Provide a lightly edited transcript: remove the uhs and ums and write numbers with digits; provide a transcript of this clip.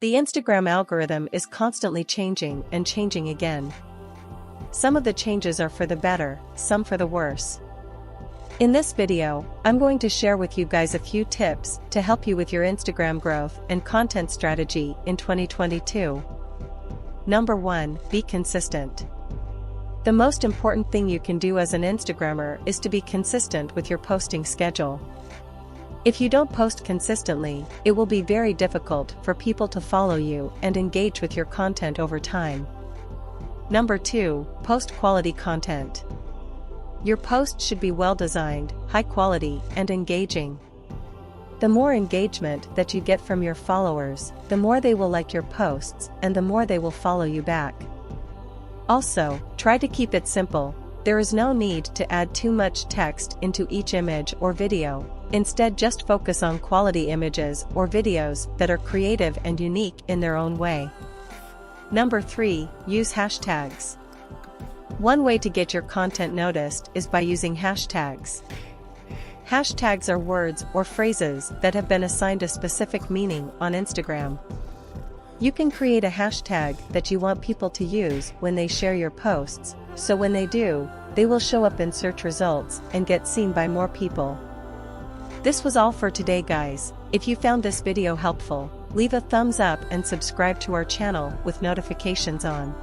The Instagram algorithm is constantly changing and changing again. Some of the changes are for the better, some for the worse. In this video, I'm going to share with you guys a few tips to help you with your Instagram growth and content strategy in 2022. Number 1, be consistent. The most important thing you can do as an Instagrammer is to be consistent with your posting schedule. If you don't post consistently, it will be very difficult for people to follow you and engage with your content over time. Number 2, post quality content. Your post should be well designed, high quality, and engaging. The more engagement that you get from your followers, the more they will like your posts and the more they will follow you back. Also, try to keep it simple. There is no need to add too much text into each image or video. Instead, just focus on quality images or videos that are creative and unique in their own way. Number 3, use hashtags. One way to get your content noticed is by using hashtags. Hashtags are words or phrases that have been assigned a specific meaning on Instagram. You can create a hashtag that you want people to use when they share your posts, so when they do, they will show up in search results and get seen by more people. This was all for today, guys. If you found this video helpful, leave a thumbs up and subscribe to our channel with notifications on.